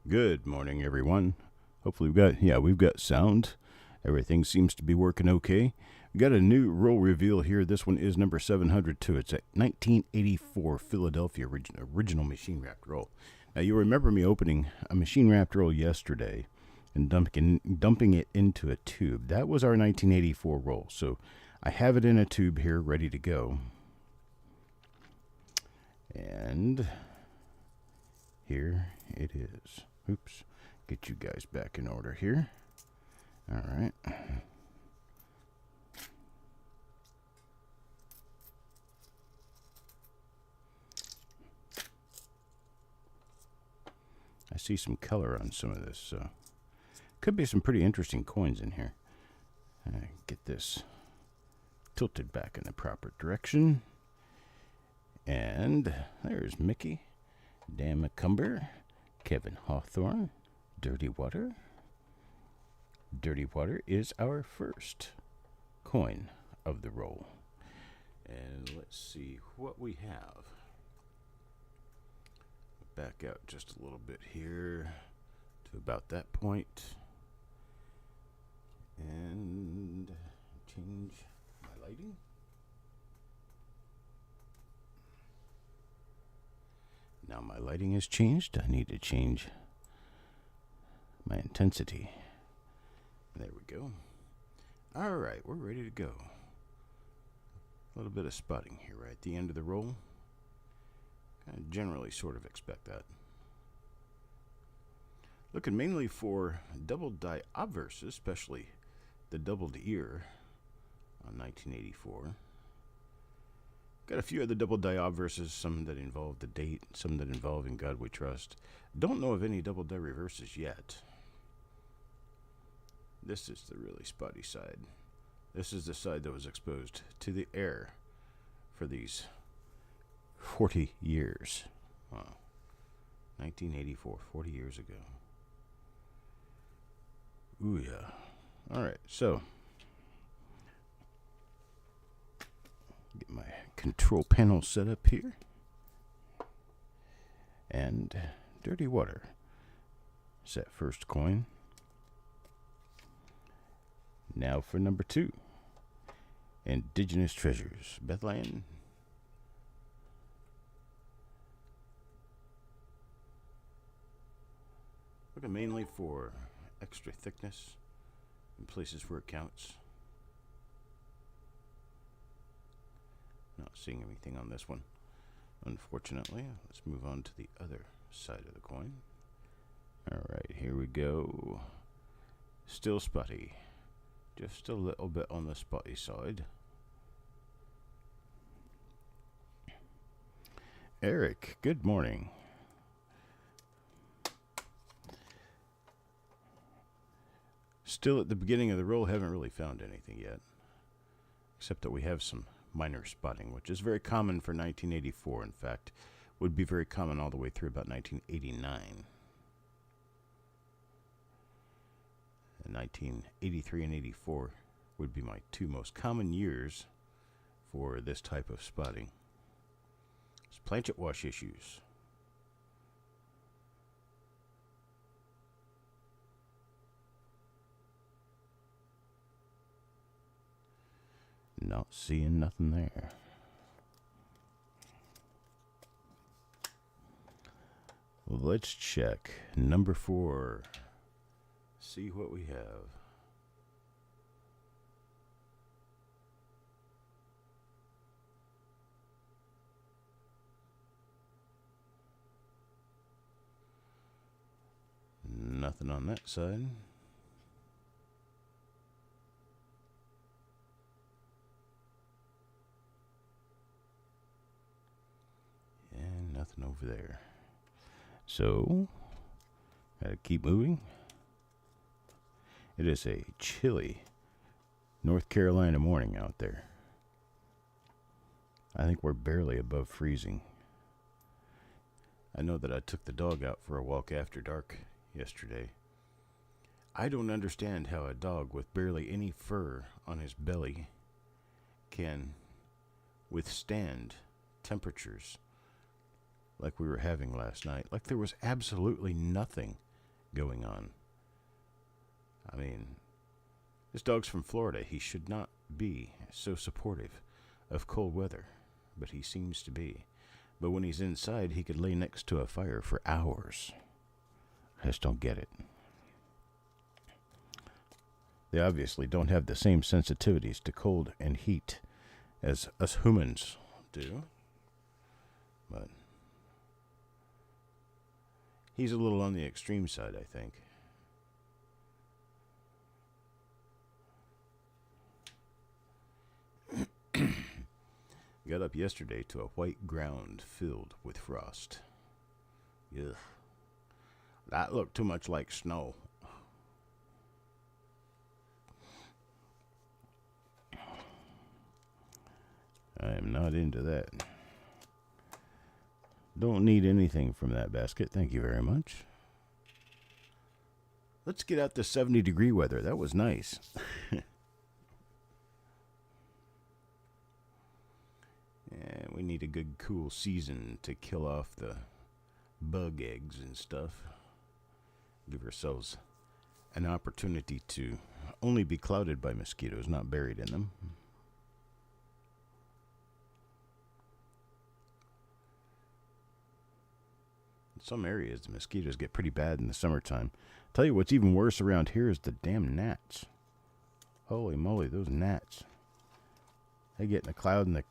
Good morning, everyone. Hopefully we've got sound. Everything seems to be working okay. We got a new roll reveal here. This one is number 702. It's a 1984 Philadelphia original machine wrapped roll. Now, you remember me opening a machine wrapped roll yesterday and dumping it into a tube. That was our 1984 roll. So I have it in a tube here ready to go. And here it is. Oops. Get you guys back in order here. All right. I see some color on some of this, so could be some pretty interesting coins in here. Get this tilted back in the proper direction. And there's Mickey, Dan McCumber, Kevin Hawthorne, Dirty Water. Dirty Water is our first coin of the roll. And let's see what we have. Back out just a little bit here to about that point. And change my lighting. Now my lighting has changed. I need to change my intensity. There we go. All right, we're ready to go. A little bit of spotting here right at the end of the roll. I generally sort of expect that. Looking mainly for double die obverses, especially the doubled ear on 1984. Got a few of the double die obverses, some that involve the date, some that involve In God We Trust. Don't know of any double die reverses yet. This is the really spotty side. This is the side that was exposed to the air for these 40 years. Wow. 1984, 40 years ago. Ooh, yeah. All right, so get my control panel set up here. And Dirty Water. It's that first coin. Now for number 2. Indigenous Treasures. Bethlehem. Looking mainly for extra thickness in places where it counts. Not seeing anything on this one, unfortunately. Let's move on to the other side of the coin. All right, here we go. Still spotty. Just a little bit on the spotty side. Eric, good morning. Still at the beginning of the roll, haven't really found anything yet. Except that we have some minor spotting, which is very common for 1984. In fact, would be very common all the way through about 1989. And 1983 and 84 would be my two most common years for this type of spotting. It's planchet wash issues. Not seeing nothing there. Let's check number 4. See what we have. Nothing on that side. And nothing over there. So, gotta keep moving. It is a chilly North Carolina morning out there. I think we're barely above freezing. I know that I took the dog out for a walk after dark yesterday. I don't understand how a dog with barely any fur on his belly can withstand temperatures like we were having last night. Like there was absolutely nothing going on. I mean, this dog's from Florida. He should not be so supportive of cold weather, but he seems to be. But when he's inside, he could lay next to a fire for hours. I just don't get it. They obviously don't have the same sensitivities to cold and heat as us humans do. But he's a little on the extreme side, I think. Got up yesterday to a white ground filled with frost. Ugh. That looked too much like snow. I am not into that. Don't need anything from that basket. Thank you very much. Let's get out to 70-degree weather. That was nice. Yeah, we need a good cool season to kill off the bug eggs and stuff. Give ourselves an opportunity to only be clouded by mosquitoes, not buried in them. In some areas, the mosquitoes get pretty bad in the summertime. Tell you what's even worse around here is the damn gnats. Holy moly, those gnats. They get in a cloud and they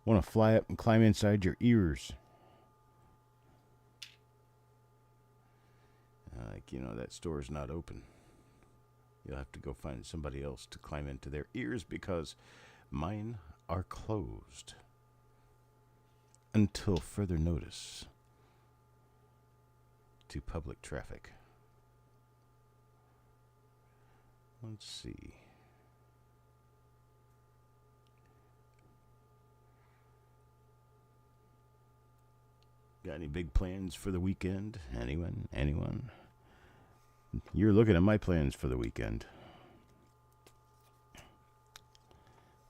want to fly up and climb inside your ears. That store's not open. You'll have to go find somebody else to climb into their ears because mine are closed until further notice to public traffic. Let's see. Got any big plans for the weekend? Anyone? You're looking at my plans for the weekend.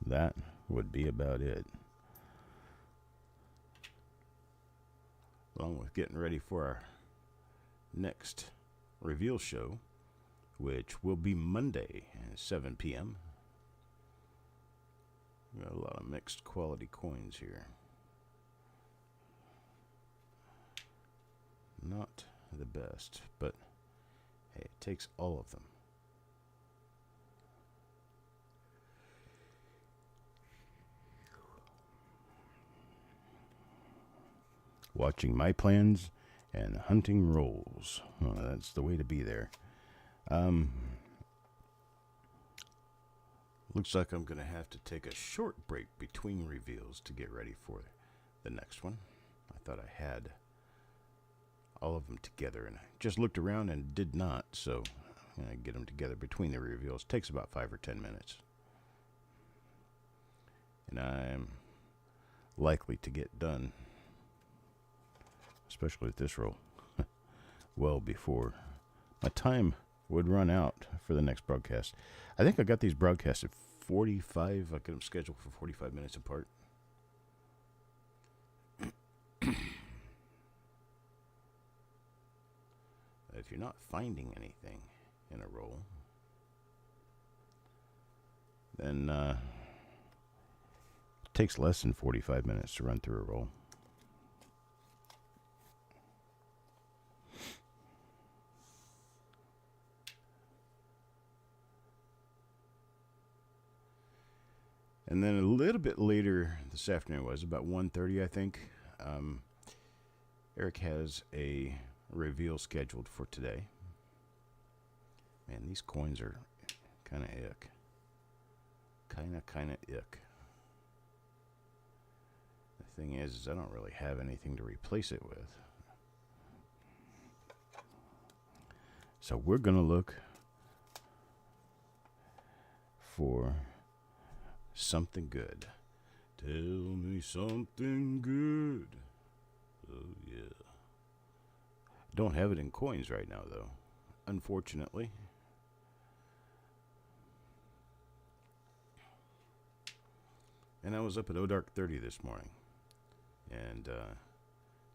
That would be about it. Along with getting ready for our next reveal show, which will be Monday at 7 p.m. We got a lot of mixed quality coins here. Not the best, but hey, it takes all of them. Watching my plans and hunting rolls. Oh, that's the way to be there. Looks like I'm going to have to take a short break between reveals to get ready for the next one. I thought I had all of them together, and I just looked around and did not, so I'm going to get them together between the reveals. It takes about 5 or 10 minutes. And I'm likely to get done, especially with this roll, well before my time would run out for the next broadcast. I think I got these broadcasts at 45. I got them scheduled for 45 minutes apart. If you're not finding anything in a roll, then it takes less than 45 minutes to run through a roll. And then a little bit later this afternoon, was about 1:30, I think, Eric has a reveal scheduled for today. Man, these coins are kind of ick. Kind of ick. The thing is I don't really have anything to replace it with. So we're going to look for something good. Tell me something good. Oh, yeah. Don't have it in coins right now, though, unfortunately. And I was up at Dark 30 this morning and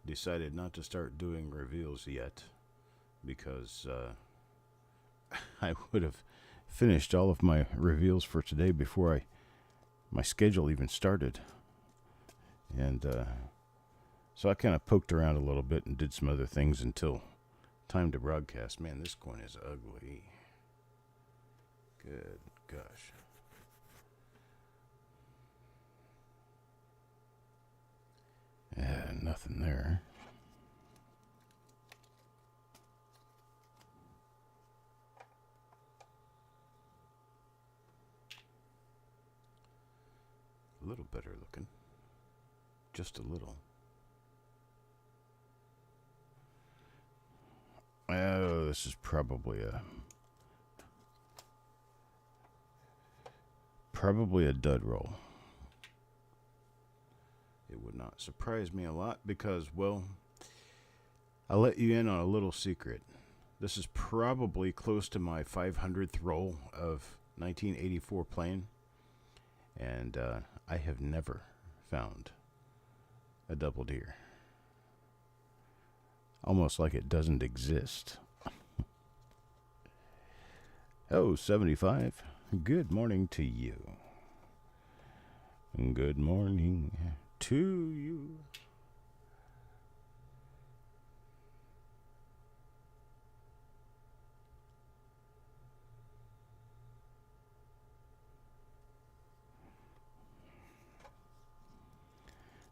decided not to start doing reveals yet because I would have finished all of my reveals for today before my schedule even started. And so I kind of poked around a little bit and did some other things until time to broadcast. Man, this coin is ugly. Good gosh. Yeah, nothing there. A little better looking. Just a little. Oh, this is probably a dud roll. It would not surprise me a lot because, well, I'll let you in on a little secret. This is probably close to my 500th roll of 1984 playing, and I have never found a double deer. Almost like it doesn't exist. Oh, 75. Good morning to you. Good morning to you.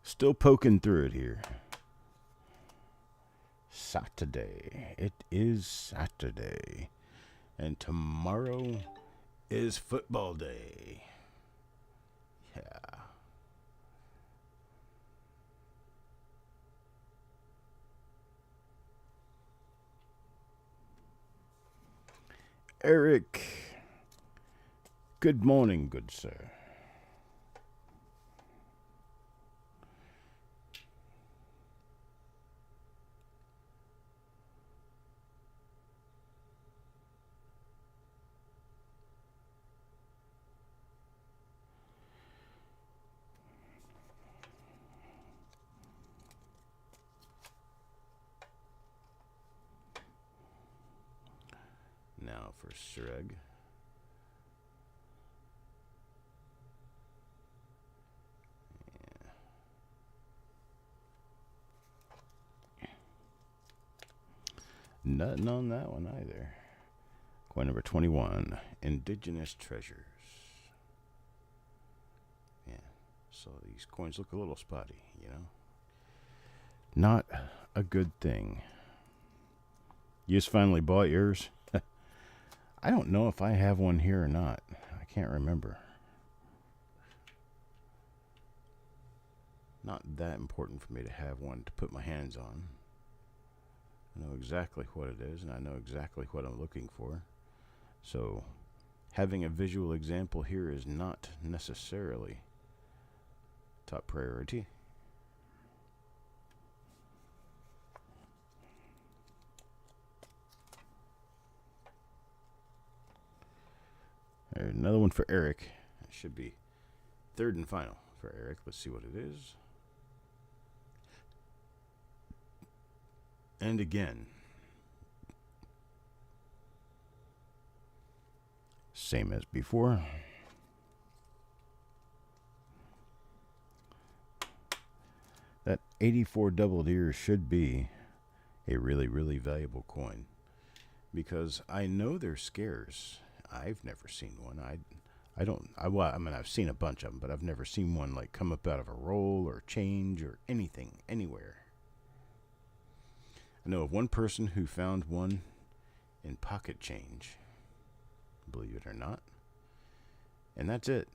Still poking through it here. Saturday. It is Saturday. And tomorrow is football day. Yeah. Eric. Good morning, good sir. Now for Shreg. Nothing on that one either. Coin number 21. Indigenous Treasures. Yeah. So these coins look a little spotty, you know. Not a good thing. You just finally bought yours? I don't know if I have one here or not. I can't remember. Not that important for me to have one to put my hands on. I know exactly what it is, and I know exactly what I'm looking for. So, having a visual example here is not necessarily top priority. There's another one for Eric. It should be third and final for Eric. Let's see what it is. And again, same as before. That 84 double deer should be a really, really valuable coin because I know they're scarce. I've never seen one. I mean, I've seen a bunch of them, but I've never seen one like come up out of a roll or change or anything anywhere. I know of one person who found one in pocket change, believe it or not, and that's it.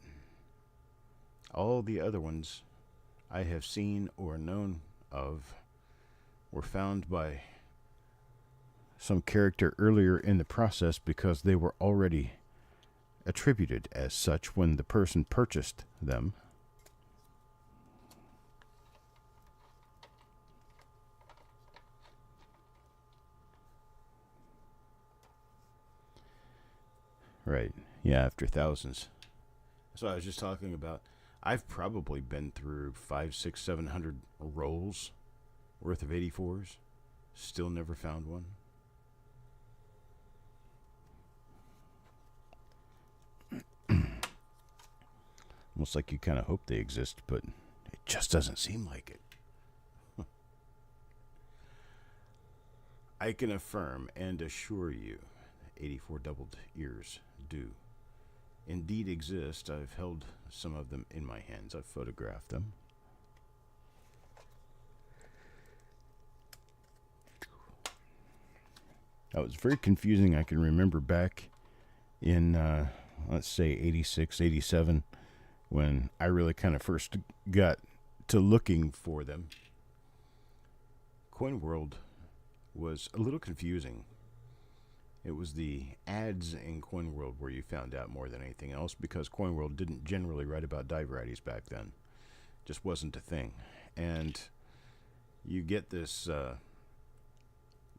All the other ones I have seen or known of were found by some character earlier in the process because they were already attributed as such when the person purchased them. Right. Yeah, after thousands. That's what I was just talking about. I've probably been through 500, 600, 700 rolls worth of 84s. Still never found one. Almost like you kind of hope they exist, but it just doesn't seem like it. I can affirm and assure you 84 doubled ears do indeed exist. I've held some of them in my hands. I've photographed them. That was very confusing. I can remember back in, let's say, 86, 87, when I really kind of first got to looking for them. Coin World was a little confusing. It was the ads in Coin World where you found out more than anything else, because Coin World didn't generally write about die varieties back then. Just wasn't a thing. And you get this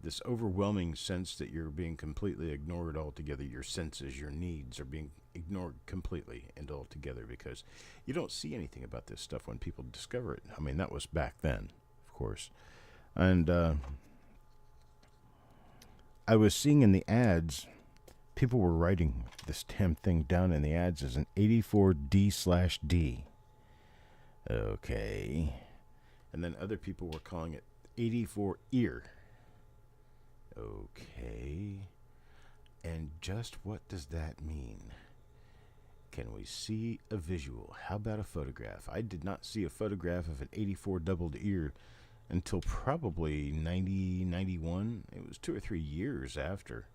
this overwhelming sense that you're being completely ignored altogether. Your senses, your needs are being ignored completely and altogether, because you don't see anything about this stuff when people discover it. I mean, that was back then, of course. And I was seeing in the ads, people were writing this damn thing down in the ads as an 84D/D. Okay. And then other people were calling it 84 ear. Okay. And just what does that mean? Can we see a visual? How about a photograph? I did not see a photograph of an 84 doubled ear until probably 90, 91. It was 2 or 3 years after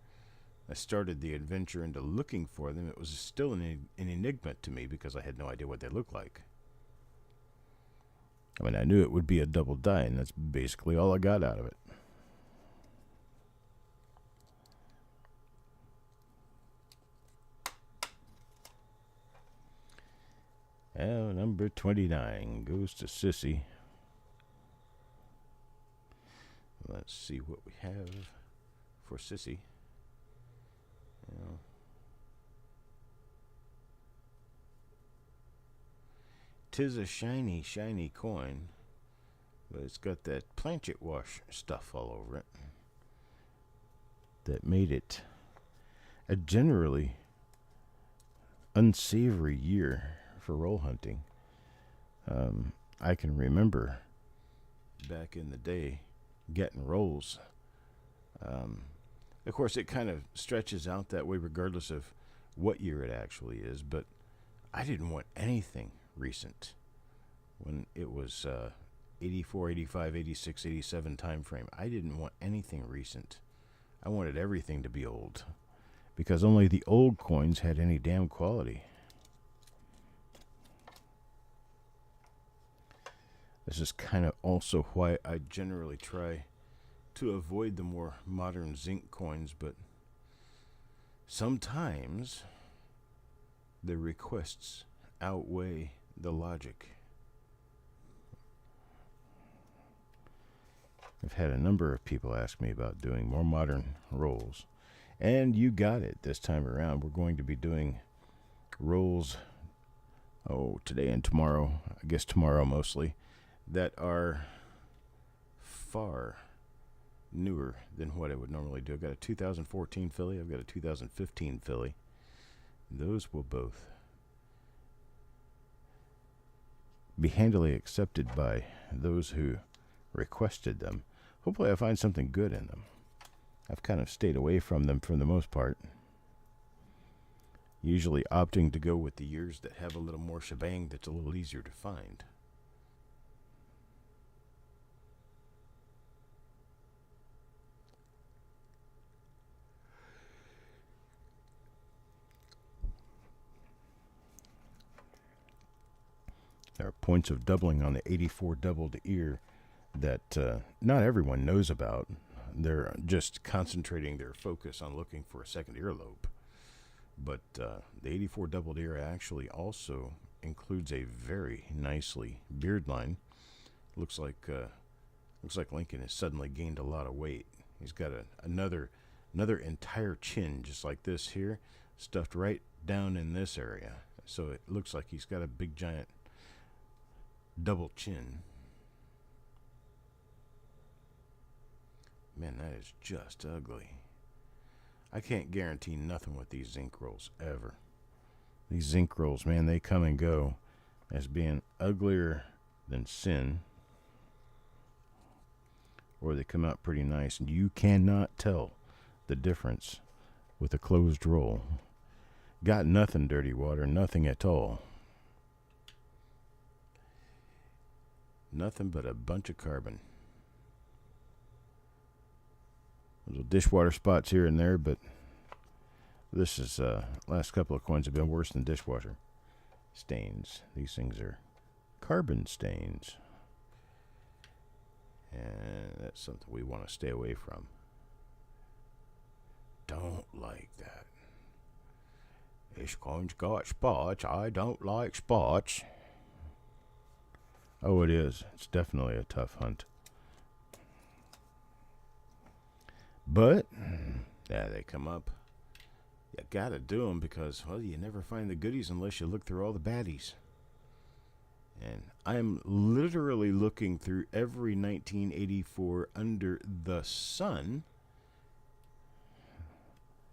I started the adventure into looking for them. It was still an enigma to me, because I had no idea what they looked like. I mean, I knew it would be a double die, and that's basically all I got out of it. Well, number 29 goes to Sissy. Let's see what we have for Sissy. Tis a shiny, shiny coin, but it's got that planchet wash stuff all over it that made it a generally unsavory year for roll hunting. I can remember back in the day getting rolls. Of course, it kind of stretches out that way regardless of what year it actually is, but I didn't want anything recent when it was 84, 85, 86, 87 time frame. I didn't want anything recent. I wanted everything to be old, because only the old coins had any damn quality. This is kind of also why I generally try to avoid the more modern zinc coins, but sometimes the requests outweigh the logic. I've had a number of people ask me about doing more modern rolls, and you got it this time around. We're going to be doing rolls, today and tomorrow, I guess tomorrow mostly, that are far newer than what I would normally do. I've got a 2014 filly, I've got a 2015 filly. Those will both be handily accepted by those who requested them. Hopefully I find something good in them. I've kind of stayed away from them for the most part, usually opting to go with the years that have a little more shebang that's a little easier to find. There are points of doubling on the 84 doubled ear that not everyone knows about. They're just concentrating their focus on looking for a second earlobe. But the 84 doubled ear actually also includes a very nicely beard line. Looks like Lincoln has suddenly gained a lot of weight. He's got another entire chin just like this here, stuffed right down in this area. So it looks like he's got a big giant double chin. Man, that is just ugly. I can't guarantee nothing with these zinc rolls ever. These zinc rolls, man, they come and go. as being uglier than sin, or they come out pretty nice, and you cannot tell the difference with a closed roll. Got nothing, Dirty Water, nothing at all. Nothing but a bunch of carbon. Little dishwater spots here and there, but this is last couple of coins have been worse than dishwasher stains. These things are carbon stains, and that's something we want to stay away from. Don't like that. This coin's got spots. I don't like spots. Oh, it is. It's definitely a tough hunt. But, yeah, they come up. You gotta do them because, well, you never find the goodies unless you look through all the baddies. And I'm literally looking through every 1984 under the sun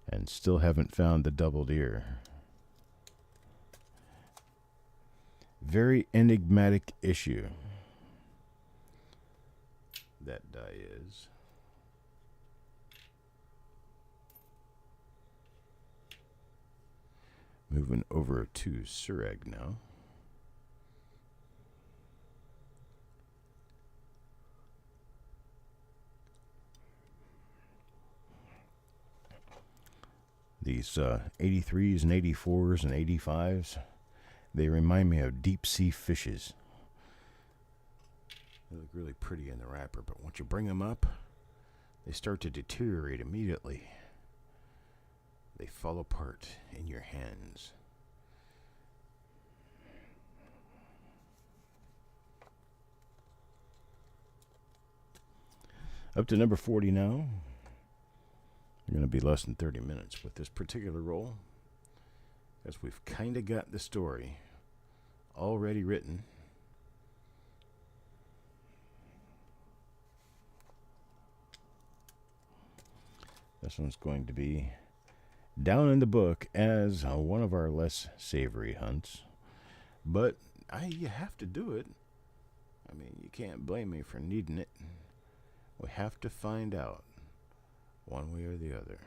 and still haven't found the doubled ear. Very enigmatic issue. That die is. Moving over to Sureg now. These 83s and 84s and 85s, they remind me of deep sea fishes. They look really pretty in the wrapper, but once you bring them up, they start to deteriorate immediately. They fall apart in your hands. Up to number 40 now. We're going to be less than 30 minutes with this particular roll, as we've kind of got the story already written. This one's going to be down in the book as one of our less savory hunts, but you have to do it. I mean, you can't blame me for needing it. We have to find out one way or the other.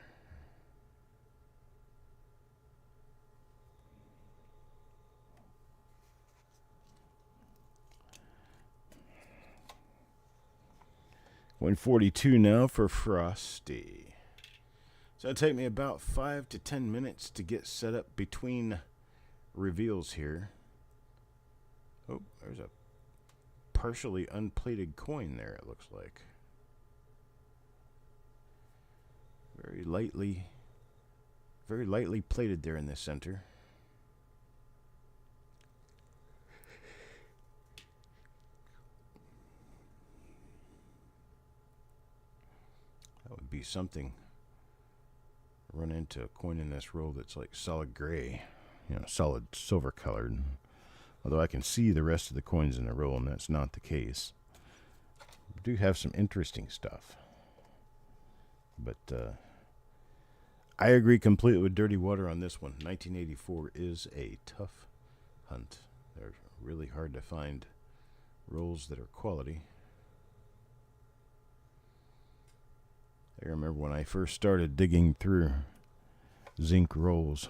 Coin 42 now for Frosty. So it'll take me about 5 to 10 minutes to get set up between reveals here. Oh, there's a partially unplated coin there, it looks like. Very lightly plated there in the center. That would be something. Run into a coin in this roll that's like solid gray, solid silver colored. Although I can see the rest of the coins in the roll, and that's not the case. We do have some interesting stuff. But I agree completely with Dirty Water on this one. 1984 is a tough hunt. They're really hard to find rolls that are quality. I remember when I first started digging through zinc rolls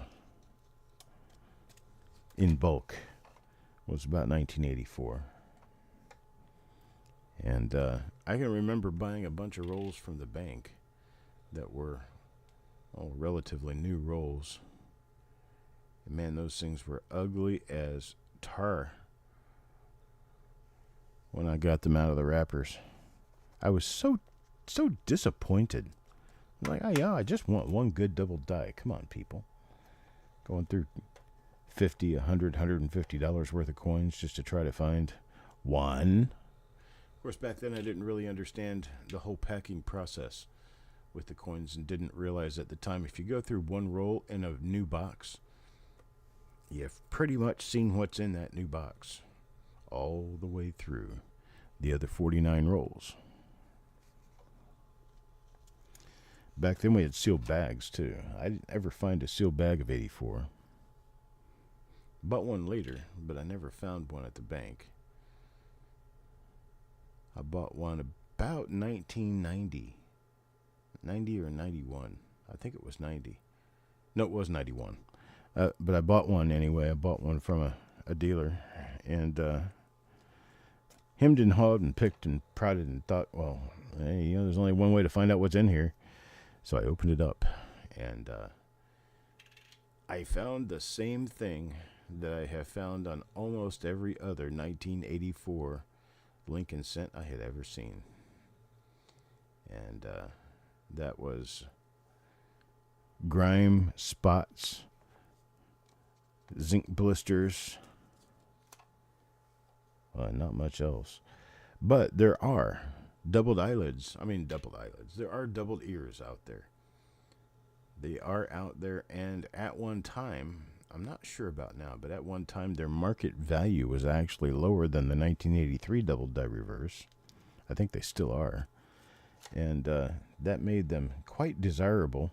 in bulk. It was about 1984. And I can remember buying a bunch of rolls from the bank that were relatively new rolls. And man, those things were ugly as tar when I got them out of the wrappers. I was so disappointed. I'm like, oh yeah, I just want one good double die. Come on, people. Going through $50, $100, $150 worth of coins just to try to find one. Of course, back then I didn't really understand the whole packing process with the coins and didn't realize at the time if you go through one roll in a new box, you've pretty much seen what's in that new box all the way through the other 49 rolls. Back then we had sealed bags too. I didn't ever find a sealed bag of 84. Bought one later, but I never found one at the bank. I bought one about 1990. 90 or 91. I think it was 90. No, it was 91. But I bought one anyway. I bought one from a dealer. And hemmed and hawed and picked and prodded and thought, well, hey, there's only one way to find out what's in here. So I opened it up. And I found the same thing that I have found on almost every other 1984 Lincoln cent I had ever seen. And that was grime, spots, zinc blisters, not much else. But there are doubled eyelids. There are doubled ears out there. They are out there, and at one time, I'm not sure about now, but at one time their market value was actually lower than the 1983 double die reverse. I think they still are. And that made them quite desirable,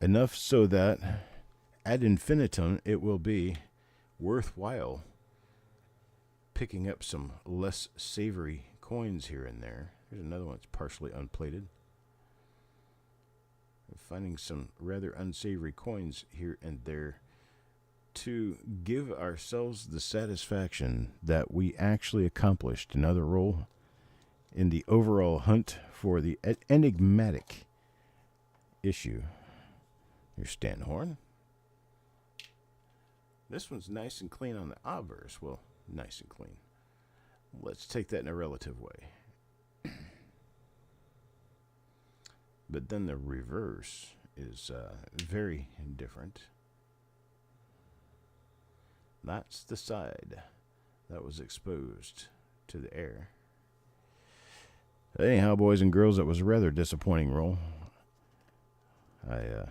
enough so that ad infinitum it will be worthwhile picking up some less savory coins here and there. Here's another one that's partially unplated. Finding some rather unsavory coins here and there to give ourselves the satisfaction that we actually accomplished another roll in the overall hunt for the enigmatic issue. Here's Stanhorn. This one's nice and clean on the obverse. Well, nice and clean. Let's take that in a relative way. But then the reverse is very different. That's the side that was exposed to the air. Anyhow, boys and girls, that was a rather disappointing roll. I'm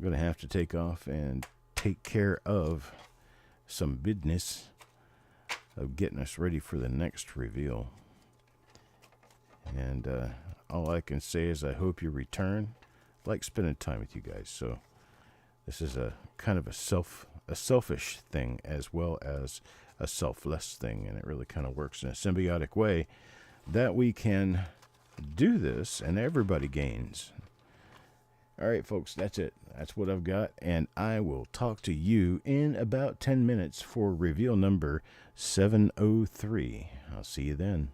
going to have to take off and take care of some business of getting us ready for the next reveal. And all I can say is I hope you return. I like spending time with you guys. So this is a kind of a selfish thing as well as a selfless thing, and it really kind of works in a symbiotic way that we can do this and everybody gains. All right, folks, that's it. That's what I've got, and I will talk to you in about 10 minutes for reveal number 703. I'll see you then.